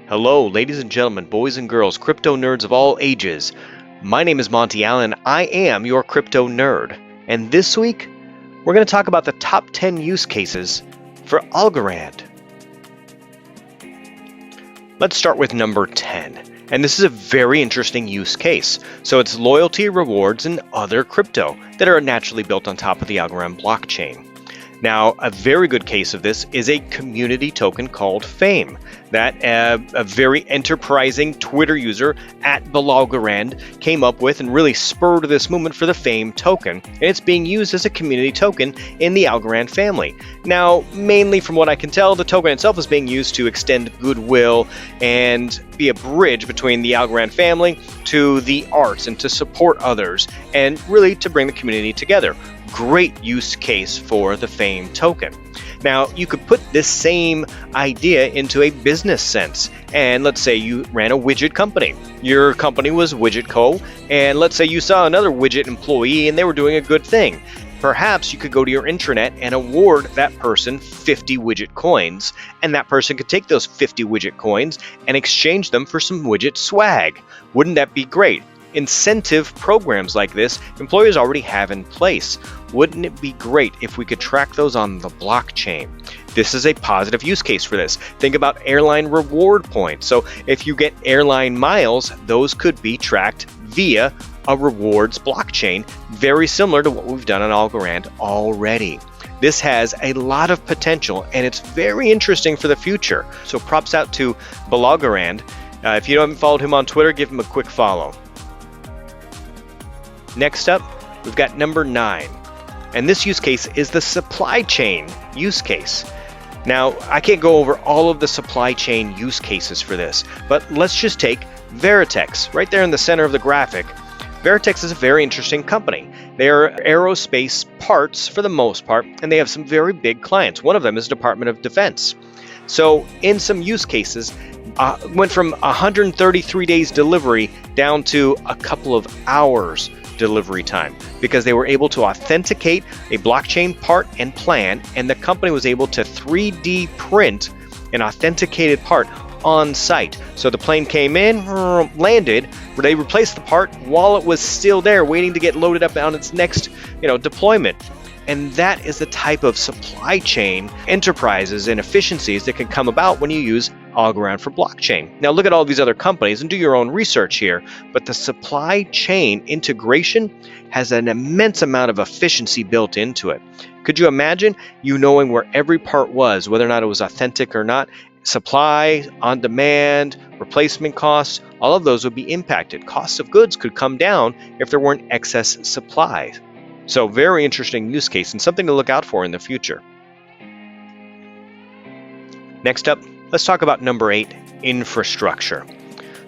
Hello, ladies and gentlemen, boys and girls, crypto nerds of all ages. My name is Monty Allen. I am your crypto nerd. And this week, we're going to talk about the top 10 use cases for Algorand. Let's start with number 10. And this is a very interesting use case. So it's loyalty, rewards, and other crypto that are naturally built on top of the Algorand blockchain. Now, a very good case of this is a community token called Fame that a very enterprising Twitter user at Algorand came up with and really spurred this movement for the Fame token. And it's being used as a community token in the Algorand family. Now, mainly from what I can tell, the token itself is being used to extend goodwill and be a bridge between the Algorand family to the arts and to support others and really to bring the community together. Great use case for the Fame token. Now, you could put this same idea into a business sense. And let's say you ran a widget company. Your company was Widget Co. And let's say you saw another widget employee and they were doing a good thing. Perhaps you could go to your intranet and award that person 50 widget coins, and that person could take those 50 widget coins and exchange them for some widget swag. Wouldn't that be great? Incentive programs like this, employers already have in place. Wouldn't it be great if we could track those on the blockchain? This is a positive use case for this. Think about airline reward points. So if you get airline miles, those could be tracked via a rewards blockchain, very similar to what we've done on Algorand already. This has a lot of potential and it's very interesting for the future. So props out to Algorand. If you haven't followed him on Twitter, give him a quick follow. Next up, we've got number 9. And this use case is the supply chain use case. Now, I can't go over all of the supply chain use cases for this, but let's just take Veritex, right there in the center of the graphic. Veritex is a very interesting company. They are aerospace parts for the most part, and they have some very big clients. One of them is Department of Defense. So in some use cases, went from 133 days delivery down to a couple of hours delivery time because they were able to authenticate a blockchain part and plan, and the company was able to 3D print an authenticated part on site. So the plane came in, landed, where they replaced the part while it was still there waiting to get loaded up on its next deployment. And that is the type of supply chain enterprises and efficiencies that can come about when you use Algorand for blockchain. Now look at all these other companies and do your own research here, but the supply chain integration has an immense amount of efficiency built into it. Could you imagine you knowing where every part was, whether or not it was authentic or not? Supply, on demand, replacement costs, all of those would be impacted. Costs of goods could come down if there weren't excess supply. So very interesting use case and something to look out for in the future. Next up, let's talk about number 8, infrastructure.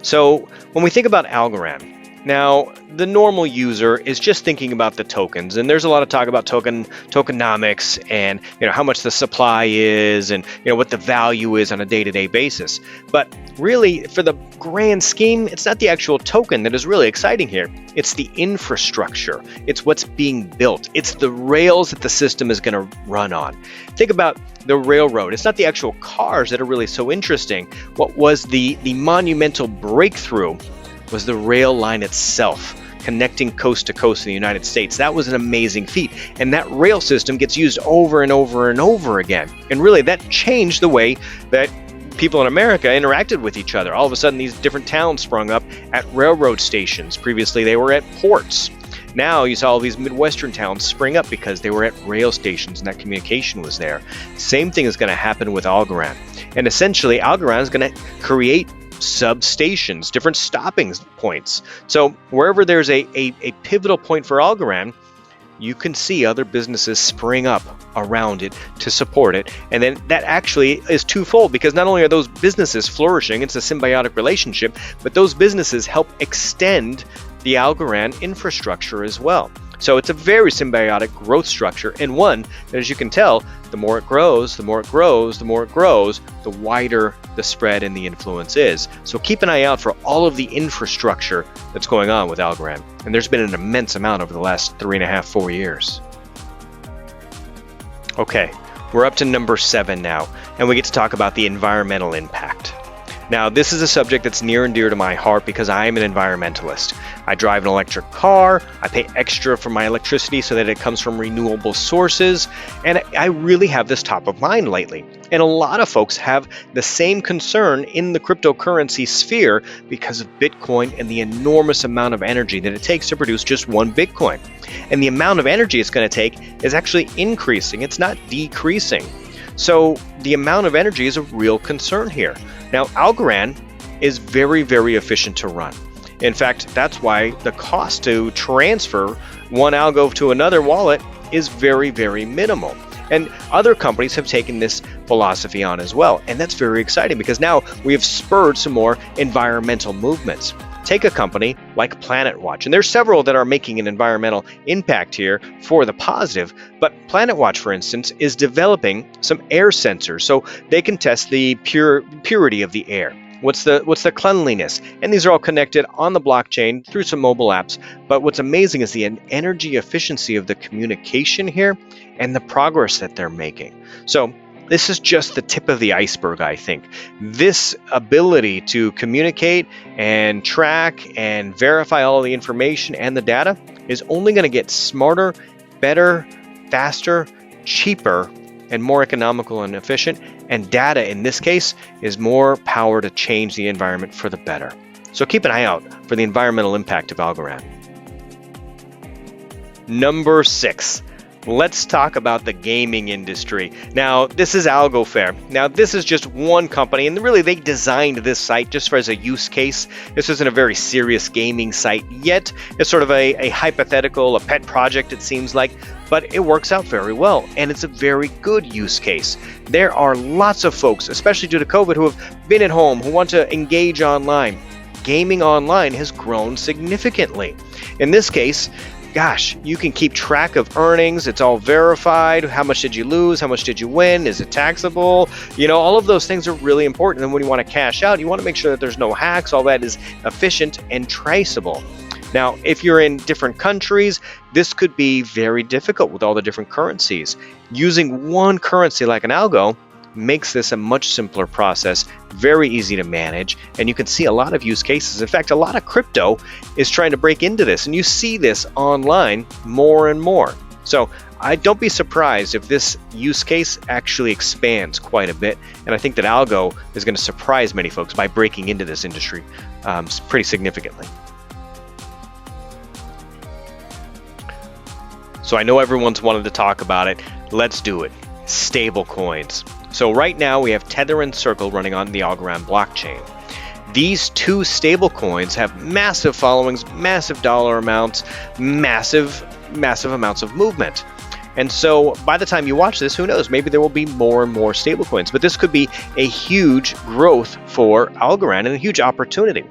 So when we think about Algorand, now the normal user is just thinking about the tokens, and there's a lot of talk about tokenomics and how much the supply is and what the value is on a day-to-day basis. But really, for the grand scheme, it's not the actual token that is really exciting here. It's the infrastructure. It's what's being built. It's the rails that the system is going to run on. Think about the railroad. It's not the actual cars that are really so interesting. What was the monumental breakthrough was the rail line itself, connecting coast to coast in the United States. That was an amazing feat. And that rail system gets used over and over and over again. And really, that changed the way that people in America interacted with each other. All of a sudden, these different towns sprung up at railroad stations. Previously, they were at ports. Now you saw all these Midwestern towns spring up because they were at rail stations and that communication was there. Same thing is going to happen with Algorand. And essentially, Algorand is going to create substations, different stopping points. So wherever there's a pivotal point for Algorand, you can see other businesses spring up around it to support it. And then that actually is twofold, because not only are those businesses flourishing, it's a symbiotic relationship, but those businesses help extend the Algorand infrastructure as well. So it's a very symbiotic growth structure, and one that, as you can tell, the more it grows, the more it grows, the more it grows, the wider the spread and the influence is. So keep an eye out for all of the infrastructure that's going on with Algorand. And there's been an immense amount over the last 3.5, 4 years. Okay, we're up to number 7 now, and we get to talk about the environmental impact. Now, this is a subject that's near and dear to my heart because I am an environmentalist. I drive an electric car, I pay extra for my electricity so that it comes from renewable sources, and I really have this top of mind lately. And a lot of folks have the same concern in the cryptocurrency sphere because of Bitcoin and the enormous amount of energy that it takes to produce just one Bitcoin. And the amount of energy it's going to take is actually increasing, it's not decreasing. So the amount of energy is a real concern here. Now, Algorand is very, very efficient to run. In fact, that's why the cost to transfer one algo to another wallet is very, very minimal. And other companies have taken this philosophy on as well. And that's very exciting because now we have spurred some more environmental movements. Take a company like PlanetWatch, and there's several that are making an environmental impact here for the positive, but PlanetWatch, for instance, is developing some air sensors so they can test the purity of the air. What's the cleanliness? And these are all connected on the blockchain through some mobile apps. But what's amazing is the energy efficiency of the communication here and the progress that they're making. So this is just the tip of the iceberg, I think. This ability to communicate and track and verify all the information and the data is only going to get smarter, better, faster, cheaper, and more economical and efficient. And data in this case is more power to change the environment for the better. So keep an eye out for the environmental impact of Algorand. Number 6. Let's talk about the gaming industry. Now, this is ALGO. Now, this is just one company, and really they designed this site just for as a use case. This isn't a very serious gaming site yet. It's sort of a hypothetical, a pet project, it seems like, but it works out very well, and it's a very good use case. There are lots of folks, especially due to COVID, who have been at home, who want to engage online. Gaming online has grown significantly. In this case, gosh, you can keep track of earnings. It's all verified. How much did you lose? How much did you win? Is it taxable? You know, all of those things are really important. And when you want to cash out, you want to make sure that there's no hacks. All that is efficient and traceable. Now, if you're in different countries, this could be very difficult with all the different currencies. Using one currency like an algo makes this a much simpler process, very easy to manage, and you can see a lot of use cases. In fact, a lot of crypto is trying to break into this, and you see this online more and more. So don't be surprised if this use case actually expands quite a bit, and I think that Algo is going to surprise many folks by breaking into this industry pretty significantly. So I know everyone's wanted to talk about it. Let's do it. Stablecoins. So right now we have Tether and Circle running on the Algorand blockchain. These two stablecoins have massive followings, massive dollar amounts, massive amounts of movement. And so by the time you watch this, who knows, maybe there will be more and more stablecoins, but this could be a huge growth for Algorand and a huge opportunity.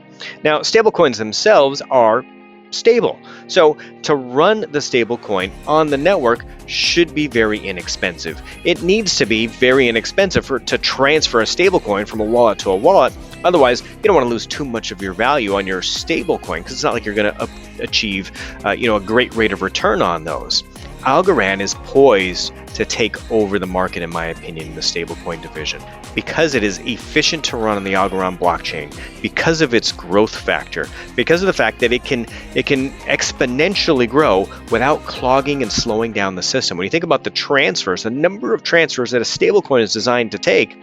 Now, stablecoins themselves are stable. So to run the stablecoin on the network should be very inexpensive. It needs to be very inexpensive to transfer a stablecoin from a wallet to a wallet. Otherwise, you don't want to lose too much of your value on your stablecoin because it's not like you're going to achieve a great rate of return on those. Algorand is poised to take over the market, in my opinion, in the stablecoin division because it is efficient to run on the Algorand blockchain, because of its growth factor, because of the fact that it can exponentially grow without clogging and slowing down the system. When you think about the transfers, the number of transfers that a stablecoin is designed to take,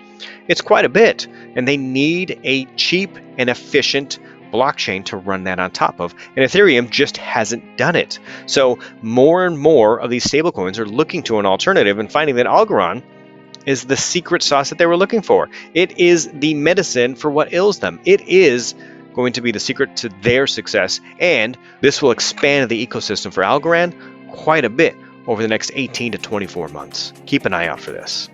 it's quite a bit, and they need a cheap and efficient blockchain to run that on top of, and Ethereum just hasn't done it. So more and more of these stablecoins are looking to an alternative and finding that Algorand is the secret sauce that they were looking for. It is the medicine for what ails them. It is going to be the secret to their success, and this will expand the ecosystem for Algorand quite a bit over the next 18 to 24 months. Keep an eye out for this.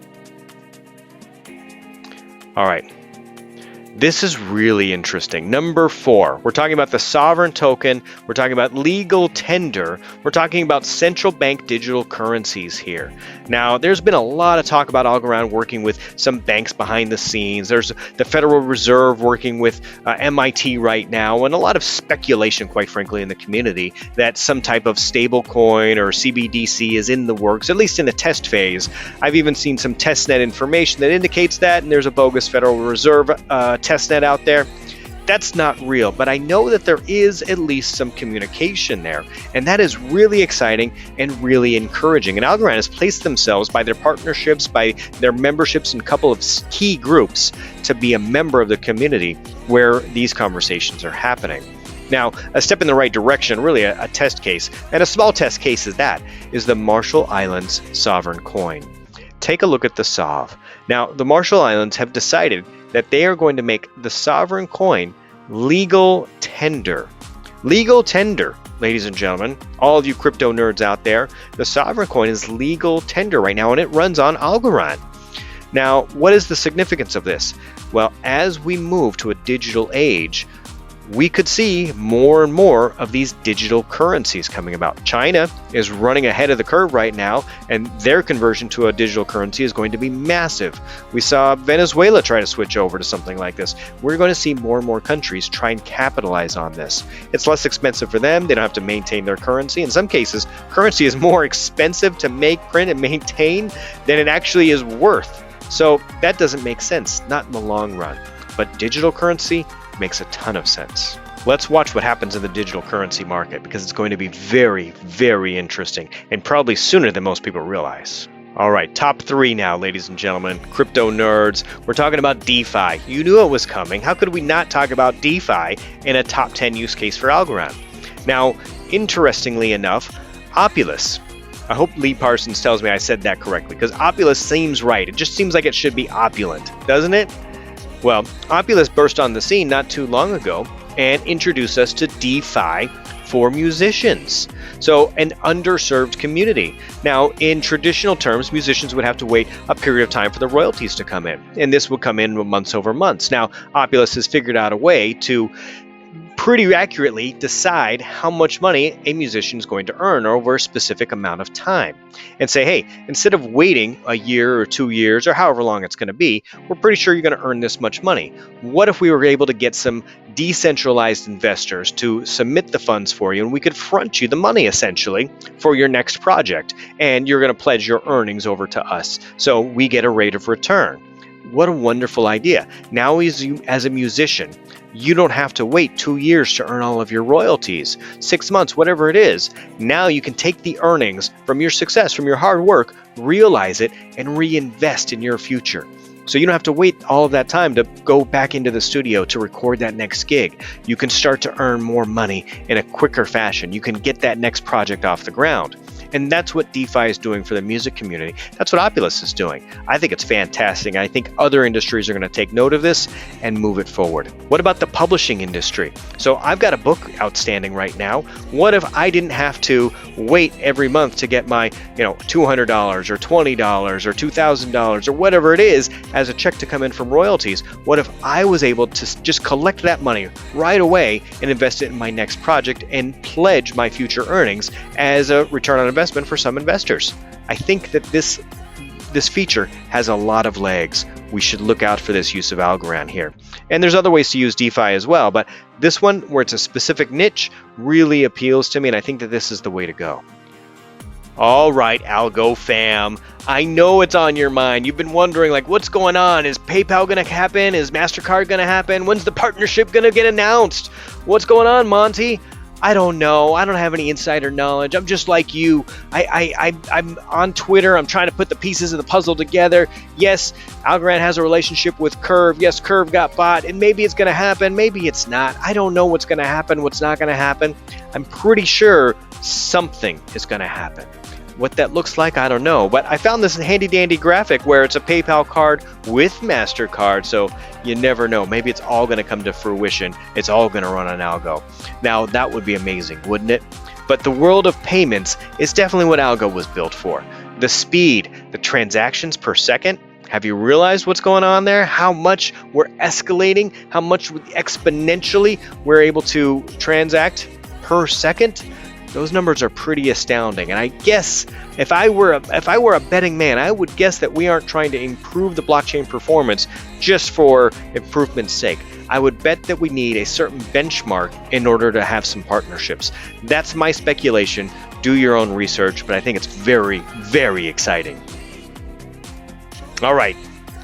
All right. This is really interesting. Number 4, we're talking about the sovereign token. We're talking about legal tender. We're talking about central bank digital currencies here. Now, there's been a lot of talk about Algorand working with some banks behind the scenes. There's the Federal Reserve working with MIT right now, and a lot of speculation, quite frankly, in the community that some type of stable coin or CBDC is in the works, at least in the test phase. I've even seen some testnet information that indicates that, and there's a bogus Federal Reserve test net out there. That's not real, but I know that there is at least some communication there, and that is really exciting and really encouraging. And Algorand has placed themselves by their partnerships, by their memberships in a couple of key groups to be a member of the community where these conversations are happening. Now, a step in the right direction, really a test case, and a small test case is the Marshall Islands sovereign coin. Take a look at the SOV. Now, the Marshall Islands have decided that they are going to make the sovereign coin legal tender. Legal tender, ladies and gentlemen, all of you crypto nerds out there, the sovereign coin is legal tender right now, and it runs on Algorand. Now, what is the significance of this? Well, as we move to a digital age, we could see more and more of these digital currencies coming about. China is running ahead of the curve right now, and their conversion to a digital currency is going to be massive. We saw Venezuela try to switch over to something like this. We're going to see more and more countries try and capitalize on this. It's less expensive for them. They don't have to maintain their currency. In some cases, currency is more expensive to make, print, and maintain than it actually is worth. So that doesn't make sense, not in the long run. But digital currency makes a ton of sense. Let's watch what happens in the digital currency market, because it's going to be very, very interesting, and probably sooner than most people realize. All right, top 3 now, ladies and gentlemen, crypto nerds. We're talking about DeFi. You knew it was coming. How could we not talk about DeFi in a top 10 use case for Algorand? Now, interestingly enough, Opulus. I hope Lee Parsons tells me I said that correctly, because Opulus seems right. It just seems like it should be opulent, doesn't it? Well, Opulus burst on the scene not too long ago and introduced us to DeFi for musicians. So an underserved community. Now, in traditional terms, musicians would have to wait a period of time for the royalties to come in, and this would come in months over months. Now, Opulus has figured out a way to pretty accurately decide how much money a musician is going to earn over a specific amount of time, and say, hey, instead of waiting a year or 2 years or however long it's going to be, we're pretty sure you're going to earn this much money. What if we were able to get some decentralized investors to submit the funds for you, and we could front you the money essentially for your next project, and you're going to pledge your earnings over to us, so we get a rate of return. What a wonderful idea. Now, as a musician, you don't have to wait 2 years to earn all of your royalties, 6 months, whatever it is. Now you can take the earnings from your success, from your hard work, realize it, and reinvest in your future. So you don't have to wait all of that time to go back into the studio to record that next gig. You can start to earn more money in a quicker fashion. You can get that next project off the ground. And that's what DeFi is doing for the music community. That's what Opulus is doing. I think it's fantastic. I think other industries are going to take note of this and move it forward. What about the publishing industry? So I've got a book outstanding right now. What if I didn't have to wait every month to get my, $200 or $20 or $2,000 or whatever it is as a check to come in from royalties? What if I was able to just collect that money right away and invest it in my next project and pledge my future earnings as a return on investment for some investors? I think that this feature has a lot of legs. We should look out for this use of Algorand here. And there's other ways to use DeFi as well, but this one, where it's a specific niche, really appeals to me, and I think that this is the way to go. All right, ALGO fam, I know it's on your mind. You've been wondering, what's going on? Is PayPal going to happen? Is MasterCard going to happen? When's the partnership going to get announced? What's going on, Monty? I don't know. I don't have any insider knowledge. I'm just like you. I'm on Twitter. I'm trying to put the pieces of the puzzle together. Yes, Algorand has a relationship with Curve. Yes, Curve got bought, and maybe it's going to happen. Maybe it's not. I don't know what's going to happen, what's not going to happen. I'm pretty sure something is going to happen. What that looks like, I don't know. But I found this handy dandy graphic where it's a PayPal card with MasterCard, so you never know. Maybe it's all going to come to fruition. It's all going to run on ALGO. Now, that would be amazing, wouldn't it? But the world of payments is definitely what ALGO was built for. The speed, the transactions per second. Have you realized what's going on there? How much we're escalating, how much exponentially we're able to transact per second? Those numbers are pretty astounding, and I guess if I were a betting man, I would guess that we aren't trying to improve the blockchain performance just for improvement's sake. I would bet that we need a certain benchmark in order to have some partnerships. That's my speculation. Do your own research, but I think it's very, very exciting. All right,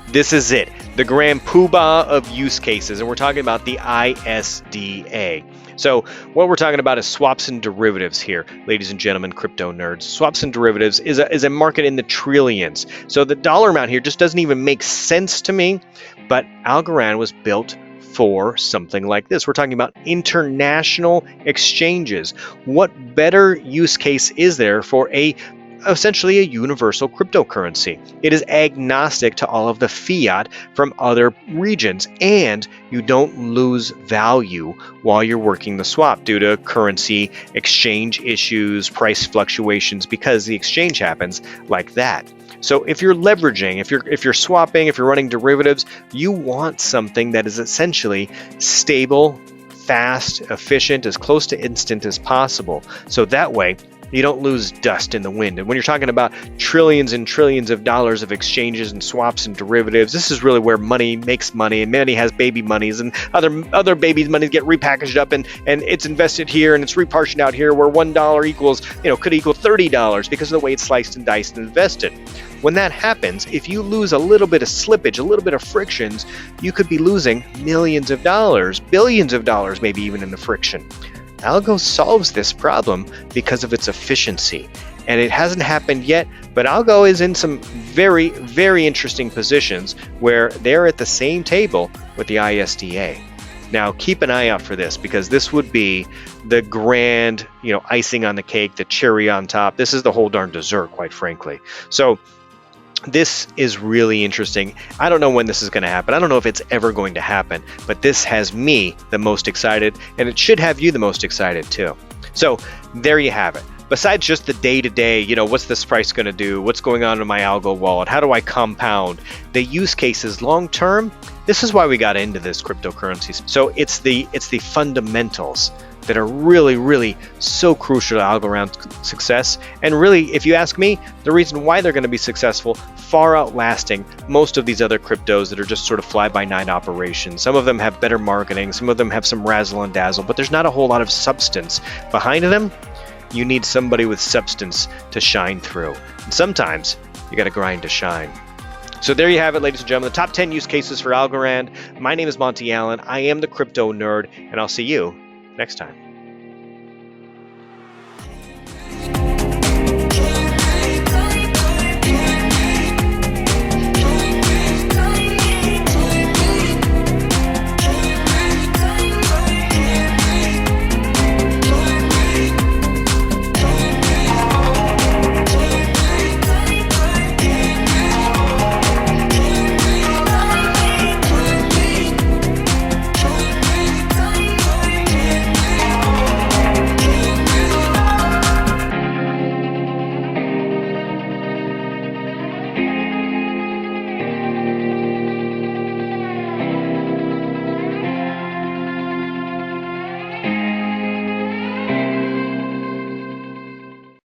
this is it. the grand poobah of use cases, and we're talking about the ISDA. So what we're talking about is swaps and derivatives here, ladies and gentlemen, crypto nerds. Swaps and derivatives is a market in the trillions. So the dollar amount here just doesn't even make sense to me, but Algorand was built for something like this. We're talking about international exchanges. What better use case is there for essentially a universal cryptocurrency? It is agnostic to all of the fiat from other regions, and you don't lose value while you're working the swap due to currency exchange issues, price fluctuations, because the exchange happens like that. So if you're leveraging, if you're swapping, if you're running derivatives, you want something that is essentially stable, fast, efficient, as close to instant as possible. So that way you don't lose dust in the wind. And when you're talking about trillions and trillions of dollars of exchanges and swaps and derivatives, this is really where money makes money, and money has baby monies, and other babies' monies get repackaged up and it's invested here and it's repartitioned out here, where $1 equals, could equal $30 because of the way it's sliced and diced and invested. When that happens, if you lose a little bit of slippage, a little bit of frictions, you could be losing millions of dollars, billions of dollars, maybe even in the friction. Algo solves this problem because of its efficiency. And it hasn't happened yet, but Algo is in some very, very interesting positions where they're at the same table with the ISDA. Now, keep an eye out for this, because this would be the grand, icing on the cake, the cherry on top. This is the whole darn dessert, quite frankly. So this is really interesting. I don't know when this is going to happen. I don't know if it's ever going to happen, but this has me the most excited, and it should have you the most excited too. So there you have it. Besides just the day-to-day, what's this price going to do? What's going on in my Algo wallet? How do I compound? The use cases long-term, this is why we got into this cryptocurrencies. So it's the fundamentals that are really, really so crucial to Algorand's success. And really, if you ask me, the reason why they're going to be successful, far outlasting most of these other cryptos that are just sort of fly-by-night operations. Some of them have better marketing, some of them have some razzle and dazzle, but there's not a whole lot of substance behind them. You need somebody with substance to shine through. And sometimes you got to grind to shine. So there you have it, ladies and gentlemen, the top 10 use cases for Algorand. My name is Monty Allen. I am the crypto nerd, and I'll see you next time.